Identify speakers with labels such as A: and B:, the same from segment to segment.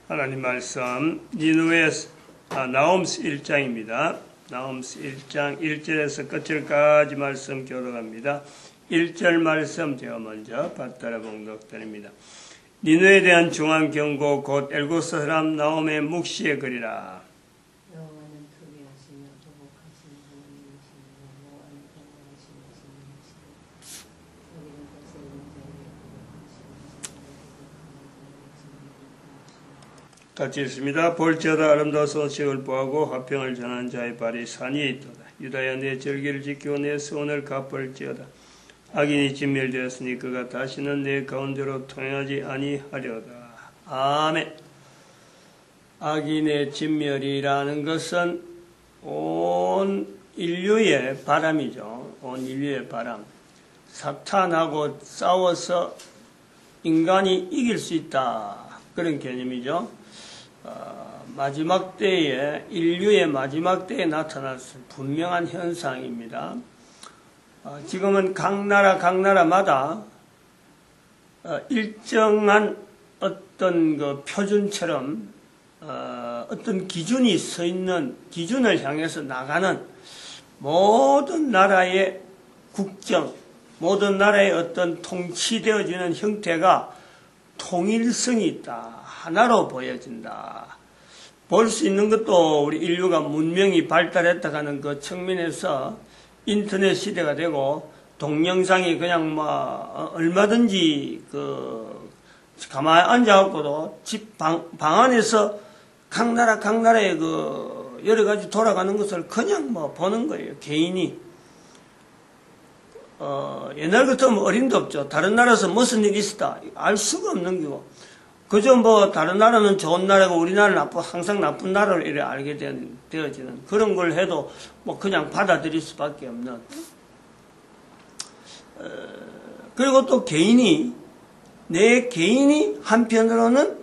A: 하나님 말씀 니느웨 나홈스 1장입니다. 나홈스 1장 1절에서 끝절까지 말씀 교독합니다. 1절 말씀 제가 먼저 받들어 봉독드립니다. 니느웨에 대한 중한 경고 곧 엘고스 사람 나홈의 묵시의 글이라.
B: 여호와는 투비하시며 보복하신 하나님이시며 여호와는 평안하신 하시니시며 우리는 것에
A: 같이 읽습니다. 볼지어다 아름다운 소식을 보하고 화평을 전하는 자의 발이 산이 있도다. 유다야 내 절기를 지키고 내 소원을 갚을지어다. 악인이 진멸되었으니 그가 다시는 내 가운데로 통행하지 아니하려다. 아멘. 악인의 진멸이라는 것은 온 인류의 바람이죠. 온 인류의 바람. 사탄하고 싸워서 인간이 이길 수 있다. 그런 개념이죠. 마지막 때에, 인류의 마지막 때에 나타날 분명한 현상입니다. 지금은 각 나라마다 일정한 어떤 그 표준처럼 어떤 기준이 서 있는 기준을 향해서 나가는 모든 나라의 국정, 모든 나라의 어떤 통치되어지는 형태가 통일성이 있다. 하나로 보여진다. 볼 수 있는 것도 우리 인류가 문명이 발달했다 하는 그 측면에서 인터넷 시대가 되고 동영상이 그냥 얼마든지 가만히 앉아갖고도 집 방 안에서 각 나라의 그 여러 가지 돌아가는 것을 그냥 보는 거예요. 개인이. 옛날 같으면 어림도 없죠. 다른 나라에서 무슨 일이 있었다. 알 수가 없는 거고. 그저 다른 나라는 좋은 나라고 우리나라는 항상 나쁜 나라를 이래 알게 되어지는 그런 걸 해도 그냥 받아들일 수밖에 없는. 그리고 또 내 개인이 한편으로는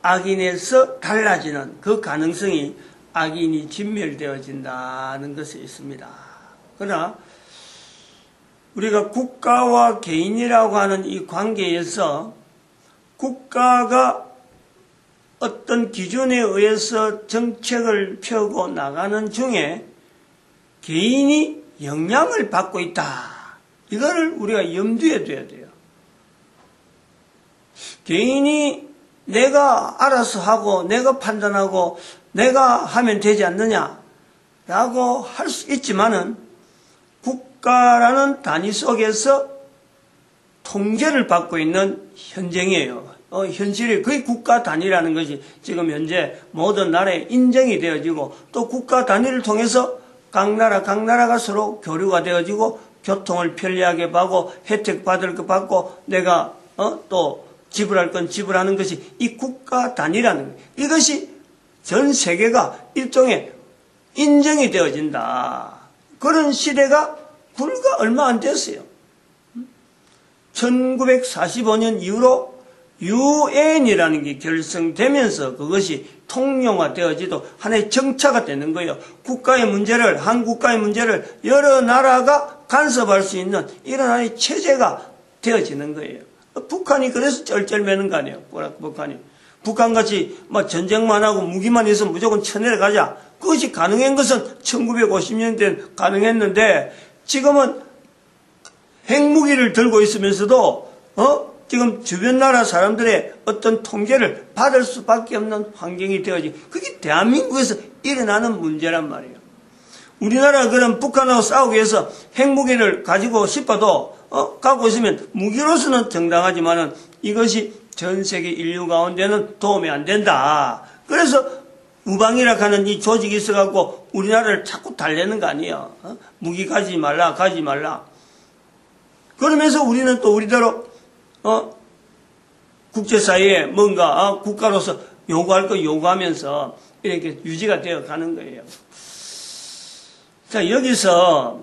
A: 악인에서 달라지는 그 가능성이 악인이 진멸되어진다는 것이 있습니다. 그러나 우리가 국가와 개인이라고 하는 이 관계에서 국가가 어떤 기준에 의해서 정책을 펴고 나가는 중에 개인이 영향을 받고 있다. 이거를 우리가 염두에 둬야 돼요. 개인이 내가 알아서 하고 내가 판단하고 내가 하면 되지 않느냐라고 할 수 있지만은 국가라는 단위 속에서 통제를 받고 있는 현정이에요. 현실이 그게 국가 단위라는 것이 지금 현재 모든 나라에 인정이 되어지고 또 국가 단위를 통해서 각 나라가 서로 교류가 되어지고 교통을 편리하게 받고 혜택 받을 거 받고 내가 또 지불할 건 지불하는 것이 이 국가 단위라는 거예요. 이것이 전 세계가 일종의 인정이 되어진다. 그런 시대가 불과 얼마 안 됐어요. 1945년 이후로 UN이라는 게 결성되면서 그것이 통용화되어지도 하나의 정차가 되는 거예요. 한 국가의 문제를 여러 나라가 간섭할 수 있는 이런 하나의 체제가 되어지는 거예요. 북한이 그래서 쩔쩔매는 거 아니에요. 북한같이 전쟁만 하고 무기만 있으면 무조건 쳐내려가자. 그것이 가능한 것은 1950년대에 가능했는데 지금은 핵무기를 들고 있으면서도 지금 주변 나라 사람들의 어떤 통제를 받을 수밖에 없는 환경이 되어지. 그게 대한민국에서 일어나는 문제란 말이에요. 우리나라가 그럼 북한하고 싸우기 위해서 핵무기를 가지고 싶어도 갖고 있으면 무기로서는 정당하지만은 이것이 전 세계 인류 가운데는 도움이 안 된다. 그래서 우방이라 하는 이 조직이 있어갖고 우리나라를 자꾸 달래는 거 아니에요. 무기 가지 말라. 그러면서 우리는 또 우리대로 국제사회에 뭔가 국가로서 요구할 거 요구하면서 이렇게 유지가 되어 가는 거예요. 자, 여기서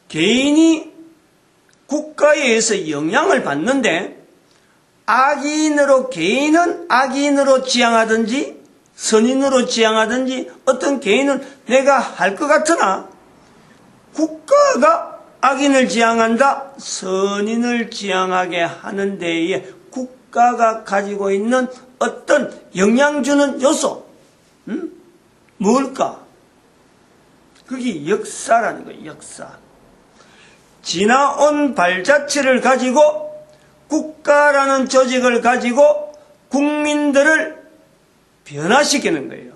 A: 개인이 국가에 의해서 영향을 받는데 개인은 악인으로 지향하든지 선인으로 지향하든지 어떤 개인은 내가 할 것 같으나 국가가 악인을 지향한다, 선인을 지향하게 하는 데에 국가가 가지고 있는 어떤 영향 주는 요소, 뭘까? 그게 역사라는 거예요. 역사. 지나온 발자취를 가지고 국가라는 조직을 가지고 국민들을 변화시키는 거예요.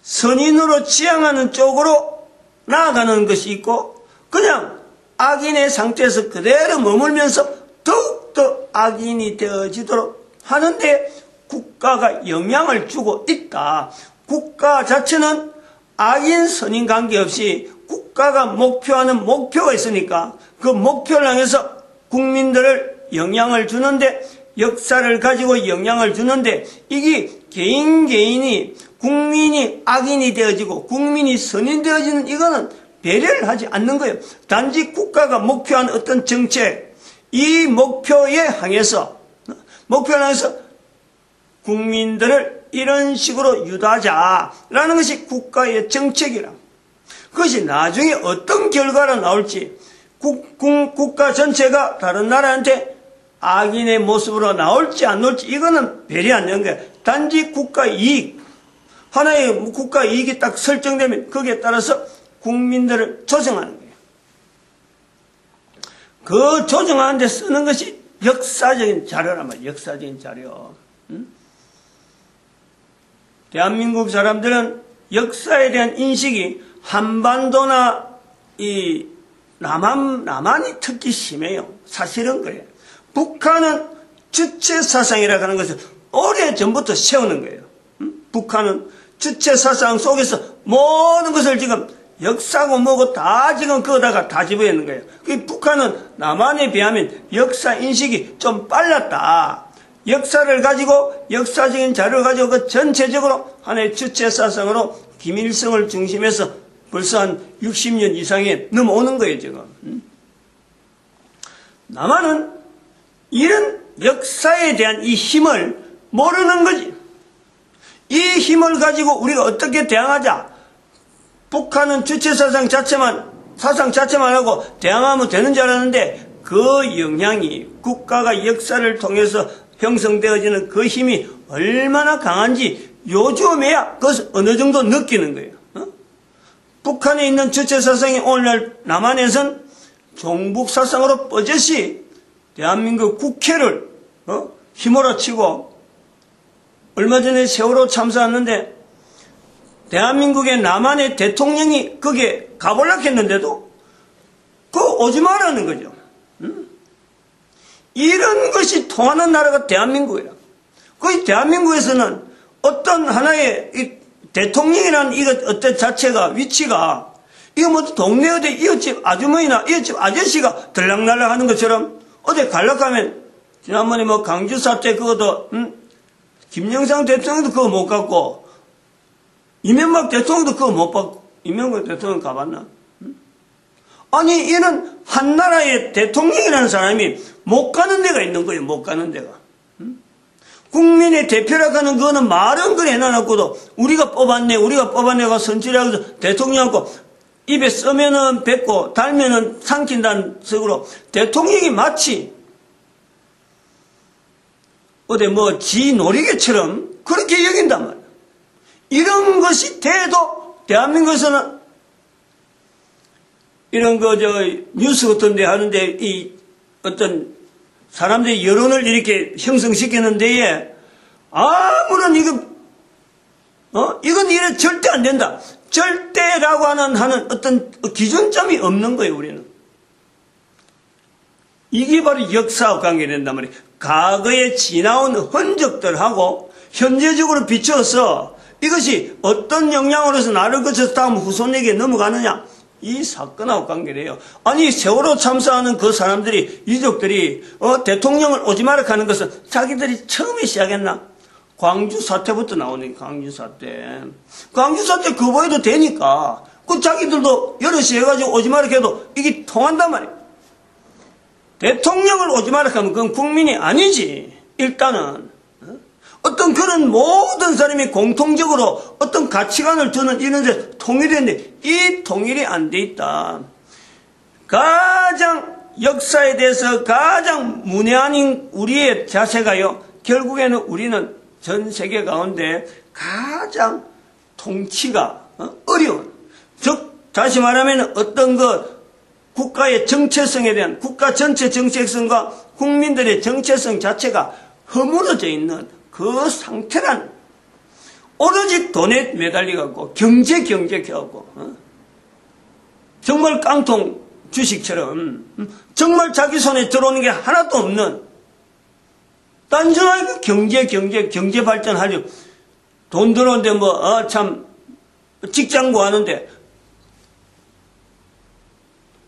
A: 선인으로 지향하는 쪽으로 나아가는 것이 있고, 그냥 악인의 상태에서 그대로 머물면서 더욱더 악인이 되어지도록 하는데 국가가 영향을 주고 있다. 국가 자체는 악인 선인 관계없이 국가가 목표하는 목표가 있으니까 그 목표를 향해서 국민들을 영향을 주는데, 역사를 가지고 영향을 주는데, 이게 개인이 국민이 악인이 되어지고 국민이 선인 되어지는 이거는 배려를 하지 않는 거예요. 단지 국가가 목표한 어떤 정책, 이 목표에 향해서 국민들을 이런 식으로 유도하자라는 것이 국가의 정책이라. 그것이 나중에 어떤 결과가 나올지, 국가 전체가 다른 나라한테 악인의 모습으로 나올지 안 나올지 이거는 배려 안 하는 거예요. 단지 국가 이익, 하나의 국가 이익이 딱 설정되면 거기에 따라서 국민들을 조정하는 거예요. 그 조정하는 데 쓰는 것이 역사적인 자료란 말이에요. 역사적인 자료. 대한민국 사람들은 역사에 대한 인식이 한반도나 이 남한이 특히 심해요. 사실은 그래요. 북한은 주체사상이라고 하는 것을 오래전부터 세우는 거예요. 북한은 주체사상 속에서 모든 것을 지금 역사고 뭐고 다 지금 거기다가 다 집어있는 거예요. 북한은 남한에 비하면 역사 인식이 좀 빨랐다. 역사를 가지고, 역사적인 자료를 가지고 그 전체적으로 하나의 주체사상으로 김일성을 중심해서 벌써 한 60년 이상이 넘어오는 거예요, 지금. 남한은 이런 역사에 대한 이 힘을 모르는 거지. 이 힘을 가지고 우리가 어떻게 대항하자. 북한은 주체사상 자체만 하고 대항하면 되는 줄 알았는데, 그 영향이 국가가 역사를 통해서 형성되어지는 그 힘이 얼마나 강한지 요즘에야 그것을 어느 정도 느끼는 거예요. 북한에 있는 주체사상이 오늘날 남한에선 종북사상으로 뻗듯이 대한민국 국회를 휘몰아치고, 얼마 전에 세월호 참사했는데 대한민국의 남한의 대통령이 거기에 가보려고 했는데도 그거 오지 말라는 거죠. 이런 것이 통하는 나라가 대한민국이에요. 그 대한민국에서는 어떤 하나의 이 대통령이라는 이것 어떤 자체가 위치가, 이거 뭐 동네 어디 이웃집 아주머니나 이웃집 아저씨가 들락날락 하는 것처럼 어디 가려고 하면, 지난번에 뭐 강주 사태 그것도 김영삼 대통령도 그거 못 갔고 이명박 대통령도 그거 못 봤고. 이명박 대통령 가봤나? 아니, 이는 한 나라의 대통령이라는 사람이 못 가는 데가 있는 거예요. 못 가는 데가. 국민의 대표라고 하는 그거는 말은 그래 해놔놓고도 우리가 뽑았네가 선출해서 대통령하고 입에 쓰면은 뱉고 달면은 삼킨다는 식으로 대통령이 마치 어디 뭐 지 놀이개처럼 그렇게 여긴단 말이야. 이런 것이 돼도 대한민국에서는 이런 뉴스 같은 데 하는데 이 어떤 사람들이 여론을 이렇게 형성시키는 데에 아무런 이건 이래 절대 안 된다. 절대라고 하는 어떤 기준점이 없는 거예요, 우리는. 이게 바로 역사와 관계된단 말이에요. 과거에 지나온 흔적들하고 현재적으로 비춰서 이것이 어떤 영향으로서 나를 거쳐서 다음 후손에게 넘어가느냐, 이 사건하고 관계돼요. 아니, 세월호 참사하는 그 사람들이, 유족들이 대통령을 오지 마라 하는 것은 자기들이 처음에 시작했나? 광주 사태부터 나오네. 광주 사태 거부해도 되니까 그 자기들도 여럿이 해가지고 오지 마라 해도 이게 통한단 말이에요. 대통령을 오지 마라 하면 그건 국민이 아니지. 일단은 어떤 그런 모든 사람이 공통적으로 어떤 가치관을 두는 이런 데 통일했는데 이 통일이 안 돼 있다. 가장 역사에 대해서 가장 문외한인 우리의 자세가요, 결국에는 우리는 전 세계 가운데 가장 통치가 어려운, 즉 다시 말하면 어떤 국가의 정체성에 대한, 국가 전체 정체성과 국민들의 정체성 자체가 허물어져 있는 그 상태란, 오로지 돈에 매달려갖고 경제해갖고 정말 깡통 주식처럼 정말 자기 손에 들어오는 게 하나도 없는, 단순하게 경제 발전하려고 돈 들어오는데 참 직장 구하는데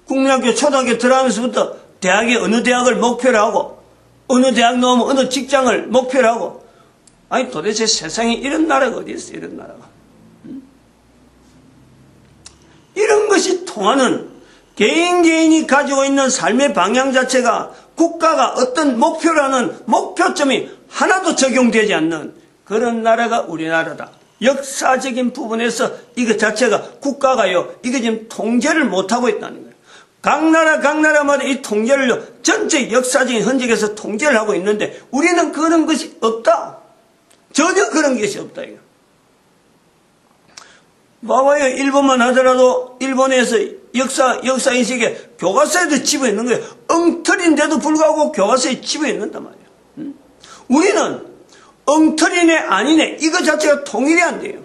A: 국민학교 초등학교 들어가면서부터 대학에 어느 대학을 목표로 하고 어느 대학 나오면 어느 직장을 목표로 하고, 아니 도대체 세상에 이런 나라가 어디 있어? 이런 나라가. 이런 것이 통하는, 개인이 가지고 있는 삶의 방향 자체가 국가가 어떤 목표라는 목표점이 하나도 적용되지 않는 그런 나라가 우리나라다. 역사적인 부분에서 이것 자체가 국가가요, 이거 지금 통제를 못하고 있다는 거예요. 각 나라마다 이 통제를 전체 역사적인 흔적에서 통제를 하고 있는데 우리는 그런 것이 없다. 전혀 그런 것이 없다. 이거. 봐봐요. 일본만 하더라도 일본에서 역사인식에 교과서에도 집어 있는 거예요. 엉터리인데도 불구하고 교과서에 집어 있는단 말이에요. 우리는 엉터리네 아니네 이거 자체가 통일이 안 돼요.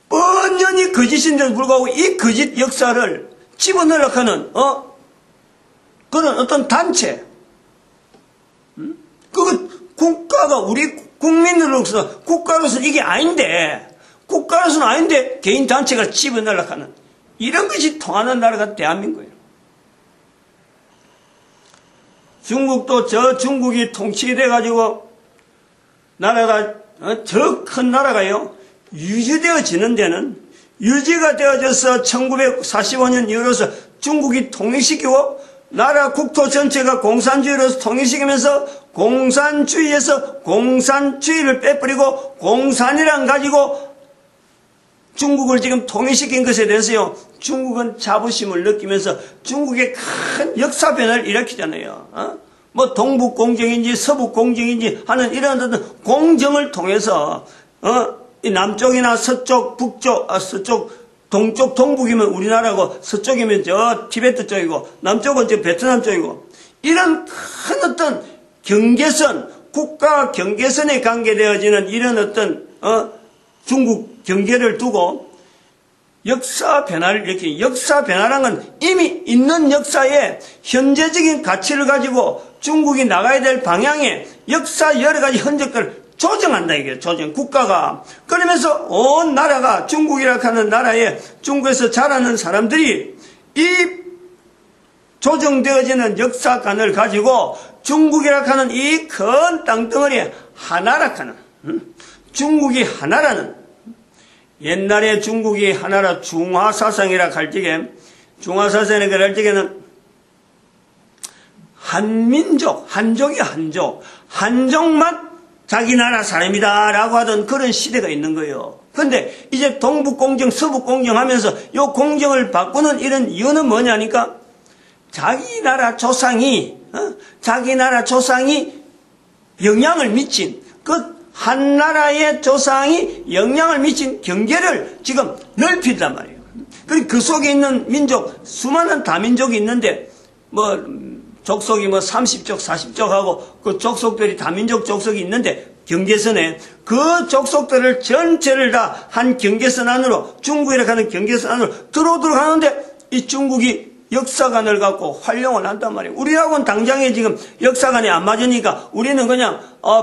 A: 뻔연히 거짓인데도 불구하고 이 거짓 역사를 집어넣으려고 하는 그런 어떤 단체, 그거 국가가 우리 국민으로서 국가로서 이게 아닌데, 국가로서는 아닌데 개인 단체가 집어넣으려고 하는 이런 것이 통하는 나라가 대한민국이에요. 중국도 저 중국이 통치돼가지고 나라가 저 큰 나라가요 유지되어지는 데는, 유지가 되어져서 1945년 이후로서 중국이 통일시키고 나라 국토 전체가 공산주의로서 통일시키면서 공산주의에서 공산주의를 빼버리고 공산이란 가지고 중국을 지금 통일시킨 것에 대해서요, 중국은 자부심을 느끼면서 중국의 큰 역사 변화를 일으키잖아요. 뭐 동북 공정인지 서북 공정인지 하는 이런 어떤 공정을 통해서 이 남쪽이나 서쪽, 북쪽, 서쪽, 동쪽, 동북이면 우리나라고, 서쪽이면 저 티베트 쪽이고, 남쪽은 저 베트남 쪽이고, 이런 큰 어떤 경계선, 국가 경계선에 관계되어지는 이런 어떤 중국 경계를 두고 역사 변화를 일으키는, 역사 변화라는 건 이미 있는 역사에 현재적인 가치를 가지고 중국이 나가야 될 방향에 역사 여러 가지 흔적들을 조정한다 이게 조정 국가가. 그러면서 온 나라가 중국이라고 하는 나라에 중국에서 자라는 사람들이 이 조정되어지는 역사관을 가지고 중국이라고 하는 이 큰 땅덩어리에 하나라고 하는, 중국이 하나라는, 옛날에 중국이 하나라 중화사상이라고 할 적에, 중화사상이라고 할 적에는 한민족, 한족이 한족만 자기 나라 사람이다 라고 하던 그런 시대가 있는 거예요. 그런데 이제 동북공정, 서북공정 하면서 이 공정을 바꾸는 이런 이유는 뭐냐니까, 자기 나라 조상이 영향을 미친, 그 한 나라의 조상이 영향을 미친 경계를 지금 넓힌단 말이에요. 그리고 그 속에 있는 민족, 수많은 다민족이 있는데, 족속이 30족, 40족 하고 그 족속들이 다민족 족속이 있는데 경계선에 그 족속들을 전체를 다 한 경계선 안으로, 중국이라고 하는 경계선 안으로 들어오도록 하는데 이 중국이 역사관을 갖고 활용을 한단 말이에요. 우리하고는 당장에 지금 역사관이 안 맞으니까 우리는 그냥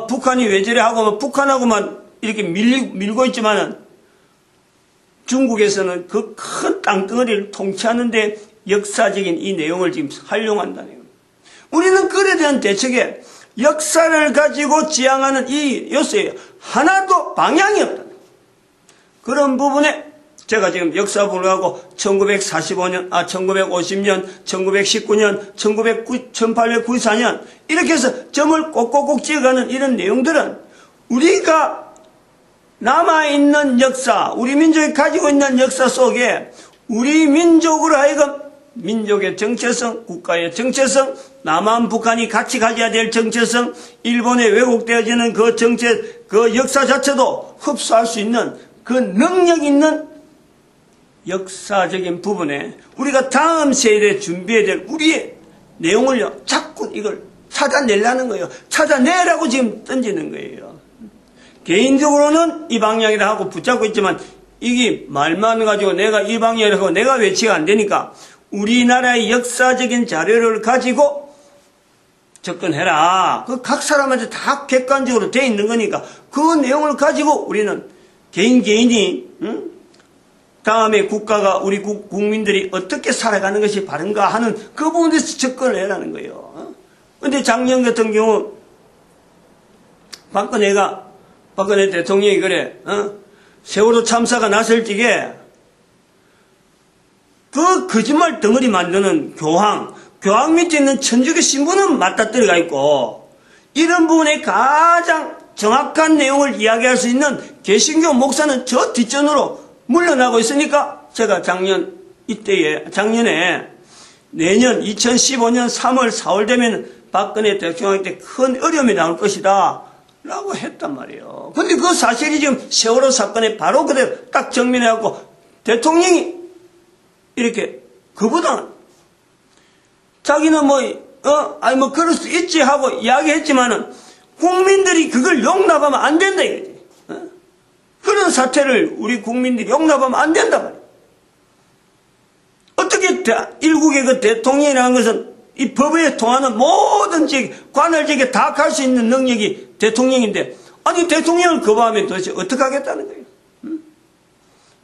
A: 북한이 왜 저래 하고 북한하고만 이렇게 밀고 있지만은 중국에서는 그 큰 땅덩어리를 통치하는데 역사적인 이 내용을 지금 활용한다는 거예요. 우리는 그에 대한 대책에 역사를 가지고 지향하는 이 요소에 하나도 방향이 없다. 그런 부분에 제가 지금 역사 부분을 하고 1945년, 1950년, 1919년, 1894년 이렇게 해서 점을 꼭꼭꼭 찍어가는 이런 내용들은 우리가 남아있는 역사, 우리 민족이 가지고 있는 역사 속에 우리 민족으로 하여금 민족의 정체성, 국가의 정체성, 남한, 북한이 같이 가져야 될 정체성, 일본에 왜곡되어지는 그 그 역사 자체도 흡수할 수 있는 그 능력 있는 역사적인 부분에 우리가 다음 세대에 준비해야 될 우리의 내용을요, 자꾸 이걸 찾아내려는 거예요. 찾아내라고 지금 던지는 거예요. 개인적으로는 이 방향이라 하고 붙잡고 있지만 이게 말만 가지고 내가 이 방향이라고 하고 내가 외치가 안 되니까 우리나라의 역사적인 자료를 가지고 접근해라. 그 각 사람한테 다 객관적으로 돼 있는 거니까 그 내용을 가지고 우리는 개인이 다음에 국가가 우리 국민들이 어떻게 살아가는 것이 바른가 하는 그 부분에서 접근을 해라는 거예요. 근데 작년 같은 경우 박근혜 대통령이 그래 세월호 참사가 났을 적에 그 거짓말 덩어리 만드는 교황 밑에 있는 천주교 신부는 맞닥뜨려가 있고 이런 부분에 가장 정확한 내용을 이야기할 수 있는 개신교 목사는 저 뒷전으로 물러나고 있으니까 제가 작년에 내년 2015년 3월 4월 되면 박근혜 대통령한테 큰 어려움이 나올 것이다 라고 했단 말이에요. 근데 그 사실이 지금 세월호 사건에 바로 그대로 딱 정면해갖고 대통령이 이렇게 그보다는 자기는 그럴 수 있지 하고 이야기했지만은 국민들이 그걸 용납하면 안 된다 이거지. 그런 사태를 우리 국민들이 용납하면 안 된단 말이야. 어떻게 일국의 그 대통령이라는 것은 이 법에 통하는 모든 관할직에 다 갈 수 있는 능력이 대통령인데 아니 대통령을 거부하면 도대체 어떻게 하겠다는 거예요.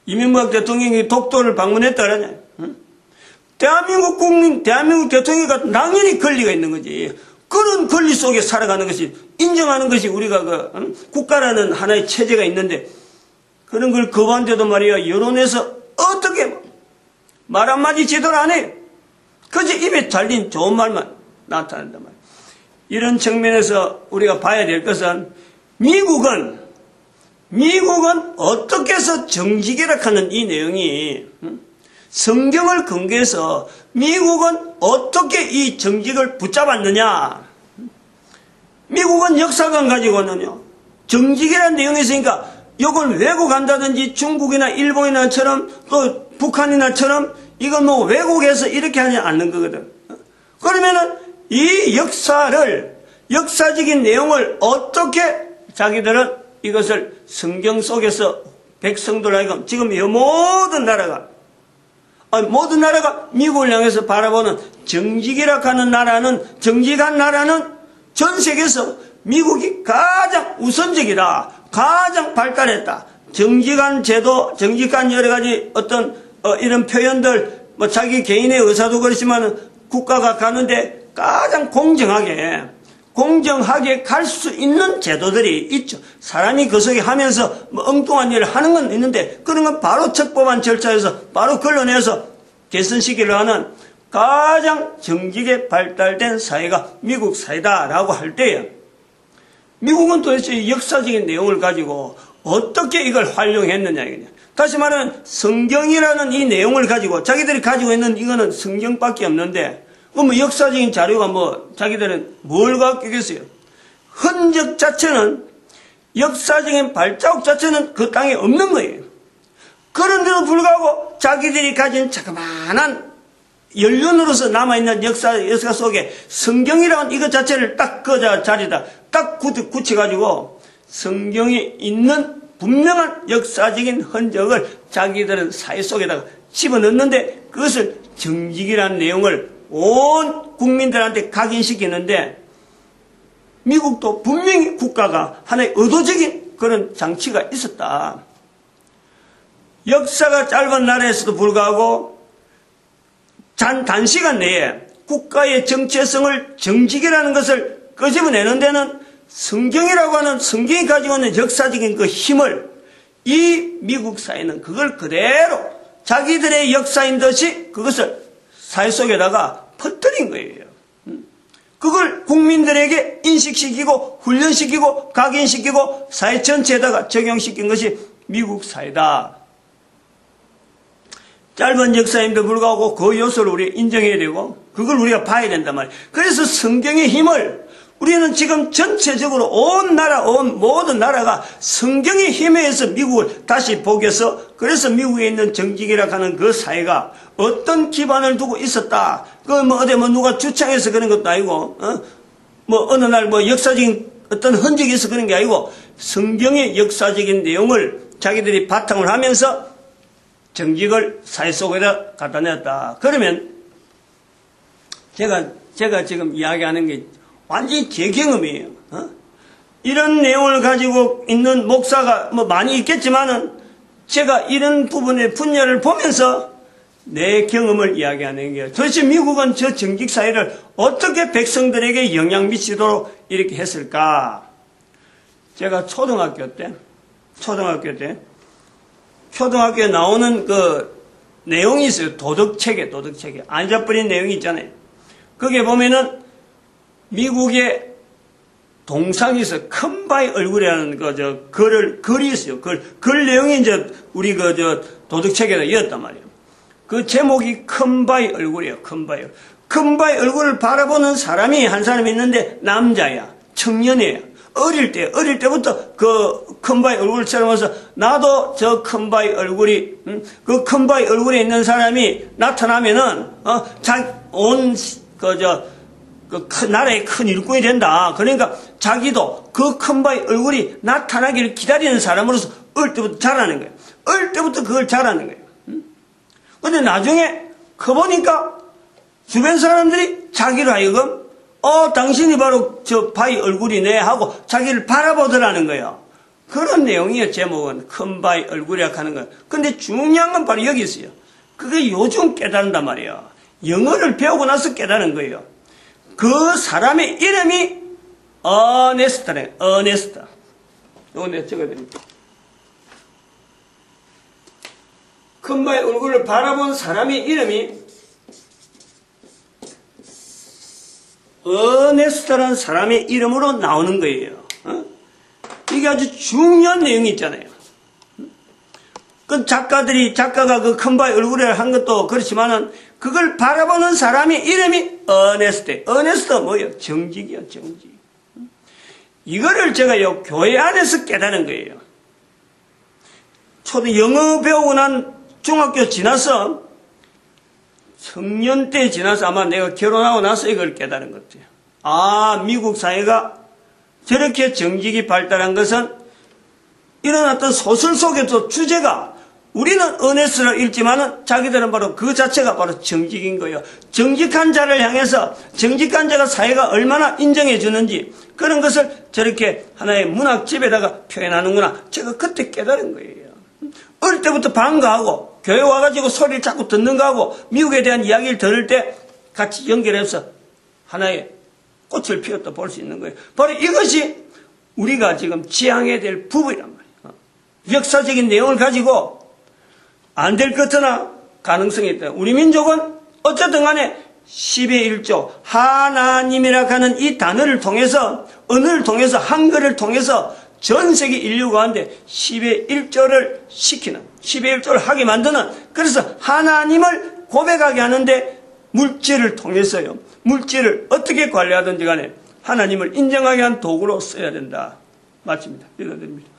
A: 이명박 대통령이 독도를 방문했다 그러냐. 대한민국 대통령이 당연히 권리가 있는 거지. 그런 권리 속에 살아가는 것이 인정하는 것이 우리가 국가라는 하나의 체제가 있는데 그런 걸 거부한데도 말이야 여론에서 어떻게 말 한마디 제대로 안 해. 그저 입에 달린 좋은 말만 나타난단 말이야. 이런 측면에서 우리가 봐야 될 것은 미국은 어떻게 해서 정직이라하는 이 내용이 성경을 근거해서 미국은 어떻게 이 정직을 붙잡았느냐. 미국은 역사관 가지고는요 정직이라는 내용이 있으니까 이걸 왜곡한다든지 중국이나 일본이나처럼 또 북한이나처럼 이건 왜곡해서 이렇게 하지 않는 거거든. 그러면은 이 역사적인 내용을 어떻게 자기들은 이것을 성경 속에서 백성들 하여금 지금 이 모든 나라가 미국을 향해서 바라보는 정직한 나라는 전 세계에서 미국이 가장 우선적이다. 가장 발달했다. 정직한 제도, 정직한 여러 가지 이런 표현들, 자기 개인의 의사도 그렇지만 국가가 가는데 가장 공정하게 갈 수 있는 제도들이 있죠. 사람이 그 속에 하면서 엉뚱한 일을 하는 건 있는데 그런 건 바로 척법한 절차에서 바로 걸러내서 개선시키려 하는 가장 정직에 발달된 사회가 미국 사회다라고 할 때에 미국은 도대체 역사적인 내용을 가지고 어떻게 이걸 활용했느냐 이거냐. 다시 말하면 성경이라는 이 내용을 가지고 자기들이 가지고 있는 이거는 성경밖에 없는데 역사적인 자료가 자기들은 뭘 갖고 있겠어요. 흔적 자체는 역사적인 발자국 자체는 그 땅에 없는 거예요. 그런데도 불구하고 자기들이 가진 자그마한 연륜으로서 남아있는 역사 속에 성경이라는 이것 자체를 딱 그 자리에다 딱 굳혀가지고 성경에 있는 분명한 역사적인 흔적을 자기들은 사회 속에다가 집어넣는데 그것을 정직이라는 내용을 온 국민들한테 각인시키는데 미국도 분명히 국가가 하나의 의도적인 그런 장치가 있었다. 역사가 짧은 나라에서도 불구하고 단시간 내에 국가의 정체성을 정직이라는 것을 끄집어내는 데는 성경이라고 하는 성경이 가지고 있는 역사적인 그 힘을 이 미국 사회는 그걸 그대로 자기들의 역사인 듯이 그것을 사회 속에다가 퍼뜨린 거예요. 그걸 국민들에게 인식시키고 훈련시키고 각인시키고 사회 전체에다가 적용시킨 것이 미국 사회다. 짧은 역사임에도 불구하고 그 요소를 우리가 인정해야 되고 그걸 우리가 봐야 된단 말이에요. 그래서 성경의 힘을 우리는 지금 전체적으로 온 나라, 온 모든 나라가 성경의 힘에 의해서 미국을 다시 보겠어. 그래서 미국에 있는 정직이라 하는 그 사회가 어떤 기반을 두고 있었다. 어디 누가 주창해서 그런 것도 아니고, 어느 날 역사적인 어떤 흔적이 있어 그런 게 아니고 성경의 역사적인 내용을 자기들이 바탕을 하면서 정직을 사회 속에다 갖다 냈다. 그러면 제가 지금 이야기하는 게 완전히 제 경험이에요. 이런 내용을 가지고 있는 목사가 많이 있겠지만은 제가 이런 부분의 분야를 보면서 내 경험을 이야기하는 거예요. 도대체 미국은 저 정직 사회를 어떻게 백성들에게 영향 미치도록 이렇게 했을까? 제가 초등학교에 나오는 그 내용이 있어요. 도덕책에. 안 잊어버린 내용이 있잖아요. 거기에 보면은 미국의 동상이 있어요. 컴바이 얼굴이라는 글이 있어요. 글 내용이 이제 우리 도덕책에다 이었단 말이에요. 그 제목이 컴바이 얼굴이에요. 컴바이 얼굴을 바라보는 사람이 한 사람이 있는데 남자야. 청년이에요. 어릴 때부터 그 컴바이 얼굴을 쳐다보면서 나도 저 컴바이 얼굴이, 그 컴바이 얼굴에 있는 사람이 나타나면은, 나라의 큰 일꾼이 된다. 그러니까 자기도 그 컴바이 얼굴이 나타나기를 기다리는 사람으로서 어릴 때부터 자라는 거예요. 어릴 때부터 그걸 자라는 거예요. 근데 나중에 커보니까 주변 사람들이 자기를 하여금 당신이 바로 저 바이 얼굴이네 하고 자기를 바라보더라는 거예요. 그런 내용이에요. 제목은 컴바이 얼굴이라고 하는 거예요. 근데 중요한 건 바로 여기 있어요. 그게 요즘 깨달은단 말이에요. 영어를 배우고 나서 깨달은 거예요. 그 사람의 이름이 어네스트네. 어네스트. 이거 내가 적어야 됩니다. 컴바이 얼굴을 바라본 사람의 이름이 어네스트라는 사람의 이름으로 나오는 거예요. 이게 아주 중요한 내용이 있잖아요. 그 작가가 그 컴바이 얼굴을 한 것도 그렇지만은 그걸 바라보는 사람의 이름이 어네스트. 어네스트가 뭐예요? 정직이요, 정직. 이거를 제가 교회 안에서 깨달은 거예요. 초등 영어 배우고 난 중학교 지나서 청년 때 지나서 아마 내가 결혼하고 나서 이걸 깨달은 것 같아요. 미국 사회가 저렇게 정직이 발달한 것은 이런 어떤 소설 속에서 주제가 우리는 어네스트를 읽지만은 자기들은 바로 그 자체가 바로 정직인 거예요. 정직한 자를 향해서 정직한 자가 사회가 얼마나 인정해 주는지 그런 것을 저렇게 하나의 문학집에다가 표현하는구나. 제가 그때 깨달은 거예요. 어릴 때부터 반가하고 교회 와가지고 소리를 자꾸 듣는 거하고 미국에 대한 이야기를 들을 때 같이 연결해서 하나의 꽃을 피웠다 볼 수 있는 거예요. 바로 이것이 우리가 지금 지향해야 될 부분이란 말이에요. 역사적인 내용을 가지고 안 될 것 같으나 가능성이 있다. 우리 민족은 어쨌든 간에 10의 1조 하나님이라 하는 이 단어를 통해서 언어를 통해서 한글을 통해서 전 세계 인류 가운데 10의 1조를 시키는 10의 1조를 하게 만드는 그래서 하나님을 고백하게 하는데 물질을 통해서요. 물질을 어떻게 관리하든지 간에 하나님을 인정하게 한 도구로 써야 된다. 맞습니다. 믿어드립니다.